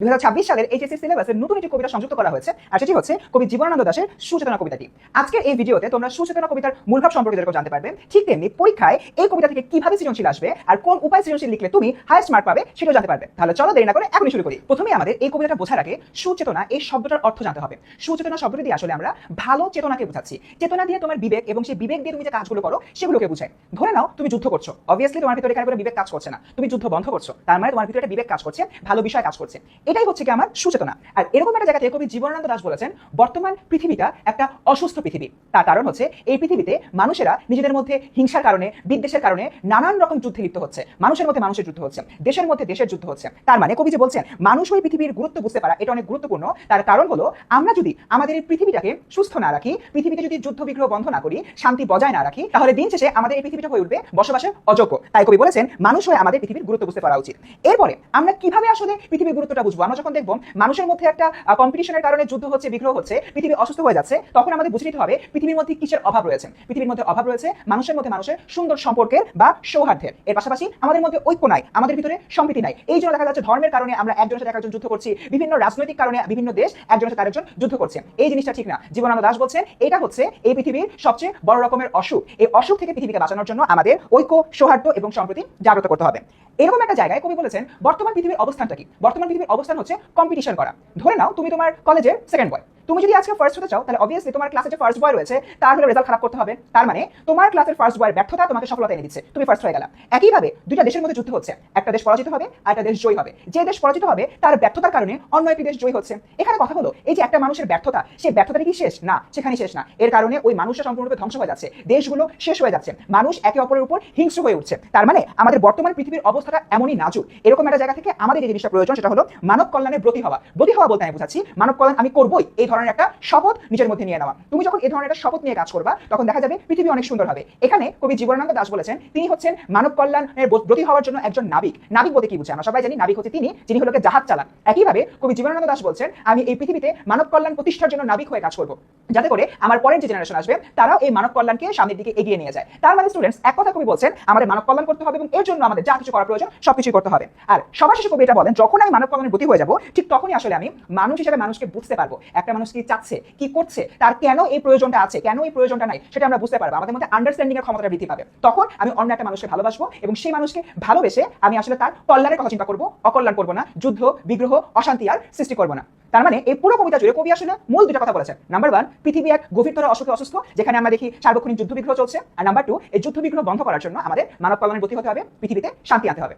2026 সালের এইচএসসি সিলেবাসের নতুন একটি কবিতা সংযুক্ত করা হয়েছে, আর সেটি হচ্ছে কবি জীবনানন্দ দাশের সুচেতনা কবিতাটি। আজকের এই ভিডিওতে তোমরা সুচেতনা কবিতার মূলভাব সম্পর্কে যেরকম জানতে পারবে, ঠিক তেমনি পরীক্ষায় এই কবিতা থেকে কিভাবে সৃজনশীল আসবে আর কোন উপায় সৃজনশীল লিখলে তুমি হাইয়েস্ট মার্ক পাবে সেটাও জানতে পারবে। তাহলে চলো দেরি না করে এখনই শুরু করি। প্রথমেই আমাদের এই কবিতাটা বোঝার আগে সুচেতনা এই শব্দটার অর্থ জানতে হবে। সুচেতনা শব্দটি দিয়ে আসলে আমরা ভালো চেতনাকে বোঝাচ্ছি। চেতনা দিয়ে তোমার বিবেক এবং সেই বিবেক দিয়ে তুমি যে কাজগুলো করো সেগুলোকে বোঝায়। ধরে নাও তুমি যুদ্ধ করছো, অবভিয়াসলি তোমার ভিতরে কারো বিবেক কাজ করছে না, তুমি যুদ্ধ বন্ধ করছো, তার মানে তোমার ভিতরে একটা বিবেক কাজ করছে, ভালো বিষয় কাজ করছে। এটাই হচ্ছে কি আমার সুচেতনা। আর এরকম একটা জায়গা থেকে কবি জীবনানন্দ দাশ বলেছেন, বর্তমান পৃথিবীটা একটা অসুস্থ পৃথিবী। তার কারণ হচ্ছে এই পৃথিবীতে মানুষেরা নিজেদের মধ্যে হিংসার কারণে, বিদ্বেষের কারণে নানান রকম যুদ্ধে লিপ্ত হচ্ছে। মানুষের মধ্যে মানুষের যুদ্ধ হচ্ছে, দেশের মধ্যে দেশের যুদ্ধ হচ্ছে। তার মানে কবি যে বলছেন মানুষ ওই পৃথিবীর গুরুত্ব বুঝতে পারা এটা অনেক গুরুত্বপূর্ণ। তার কারণ হলো আমরা যদি আমাদের এই পৃথিবীটাকে সুস্থ না রাখি, পৃথিবীতে যদি যুদ্ধ বিগ্রহ বন্ধ না করি, শান্তি বজায় না রাখি, তাহলে দিন শেষে আমাদের এই পৃথিবীটা হয়ে উঠবে বসবাসের অযোগ্য। তাই কবি বলেছেন মানুষ হয়ে আমাদের পৃথিবীর গুরুত্ব বুঝতে পারা উচিত। এরপরে আমরা কিভাবে আসলে পৃথিবীর গুরুত্বটা বুঝবো? আমরা যখন দেখবো মানুষের মধ্যে একটা কম্পিটিশনের কারণে যুদ্ধ হচ্ছে, বিগ্রহ হচ্ছে, পৃথিবী অসুস্থ হয়ে যাচ্ছে, তখন আমাদের বুঝে নিতে হবে পৃথিবীর মধ্যে কিসের অভাব রয়েছে। পৃথিবীর মধ্যে অভাব রয়েছে মানুষের মধ্যে মানুষের সুন্দর সম্পর্কের বা সৌহার্দ্যের। এর পাশাপাশি আমাদের মধ্যে ঐক্য নাই, আমাদের ভিতরে সম্প্রীতি নাই। এই জন্য দেখা যাচ্ছে ধর্মের কারণে আমরা একজনের সাথে একজন যুদ্ধ করছি, বিভিন্ন রাজনৈতিক কারণে বিভিন্ন দেশ একজনের সাথে আরেকজন যুদ্ধ করছে। এই জিনিসটা ঠিক না। জীবনানন্দ দাশ বলছেন এটা হচ্ছে এই পৃথিবীর সবচেয়ে বড় রকমের অসুখ। এই অসুখ থেকে পৃথিবীকে বাঁচানোর জন্য আমাদের ঐক্য, সৌহার্দ্য এবং সম্প্রীতি জাগ্রত করতে হবে। এরকম একটা জায়গায় কবি বলেছেন বর্তমান পৃথিবীর অবস্থানটা কি? বর্তমান পৃথিবীর অবস্থান হচ্ছে কম্পিটিশন করা। ধরে নাও তুমি তোমার কলেজের সেকেন্ড বয়, তুমি যদি আজকে ফার্স্ট হতে চাও তাহলে অবভিয়াসলি তোমার ক্লাসে যে ফার্স্ট বয় রয়েছে তার হলো রেজাল্ট খারাপ করতে হবে। তার মানে তোমার ক্লাসের ফার্স্ট বয়ের ব্যর্থতা তোমাকে সফলতা এনে দিচ্ছে, তুমি ফার্স্ট হয়ে গেলা। একইভাবে দুইটা দেশের মধ্যে যুদ্ধ হচ্ছে, একটা দেশ পরাজিত হবে আর একটা দেশ জয়ী হবে। যে দেশ পরাজিত হবে তার ব্যর্থতার কারণে অন্য একটি দেশ জয়ী হচ্ছে। এখানে কথা হলো এই যে একটা মানুষের ব্যর্থতা, সেই ব্যর্থতাটা কি শেষ? না, সেখানে শেষ না। এর কারণে ওই মানুষটা সম্পূর্ণরূপে ধ্বংস হয়ে যাচ্ছে, দেশগুলো শেষ হয়ে যাচ্ছে, মানুষ একে অপরের উপর হিংস্র হয়ে উঠছে। তার মানে আমাদের বর্তমান পৃথিবীর অবস্থাটা এমনই নাজুক। এরকম একটা জায়গা থেকে আমাদের যে জিনিসটা প্রয়োজন সেটা হলো মানব কল্যাণের ব্রতী হওয়া। ব্রতী হওয়া বলতে আমি বোঝাচ্ছি মানব কল্যাণ আমি করবোই এই ধরনের একটা শপথ নিজের মধ্যে নিয়ে নেওয়া। তুমি যখন এই ধরনের একটা শপথ নিয়ে কাজ করবা তখন দেখা যাবে পৃথিবী অনেক সুন্দর হবে। এখানে কবি জীবনানন্দ দাশ বলেছেন তিনি হচ্ছেন মানব কল্যাণের ব্রতী হওয়ার জন্য একজন নাবিক। নাবিক বলতে কি বুঝে? আমরা সবাই জানি নাবিক হচ্ছে তিনি যিনি হলো জাহাজ চালান। একইভাবে কবি জীবনানন্দ দাশ বলছেন আমি এই পৃথিবীতে মানব কল্যাণ প্রতিষ্ঠার জন্য নাবিক হয়ে কাজ করব, যাতে করে আমার পরের যে জেনারেশন আসবে তারাও এই মানব কল্যাণকে সামনের দিকে এগিয়ে নিয়ে যায়। তার মানে স্টুডেন্টস এক কথা কবি বলছেন আমাদের মানব কল্যাণ করতে হবে এবং এর জন্য আমাদের যা কিছু করা প্রয়োজন সবকিছু করতে হবে। আর সবার শেষে কবি এটা বলেন যখন আমি মানব কল্যাণের ব্রতী হয়ে যাব ঠিক তখনই আসলে আমি মানুষ হিসেবে মানুষকে বুঝতে পারবো। একটা মানুষ কি চাচ্ছে, কি করছে, তার কেন এই প্রয়োজনটা আছে, কেন এই প্রয়োজনটা নাই, সেটা আমরা বুঝতে পারবো। আমাদের মধ্যে আন্ডারস্ট্যান্ডিং এর ক্ষমতাটা বৃদ্ধি পাবে। তখন আমি অন্য একটা মানুষকে ভালোবাসবো এবং সেই মানুষকে ভালোবেসে আমি আসলে তার কল্যাণের কথা চিন্তা করবো, অকল্যাণ করবো না, যুদ্ধ বিগ্রহ অশান্তি আর সৃষ্টি করবো না। তার মানে এই পুরো কবিতা জুড়ে কবি আসলে মূল দুটো কথা বলেছেন। নাম্বার 1, পৃথিবী এক গভীরতর অসুখে অসুস্থ, যেখানে আমরা দেখি সার্বক্ষণিক যুদ্ধ বিগ্রহ চলছে। আর নাম্বার 2, এই যুদ্ধ বিগ্রহ বন্ধ করার জন্য আমাদের মানব কল্যাণের ব্রতী হতে হবে, পৃথিবীতে শান্তি আনতে হবে।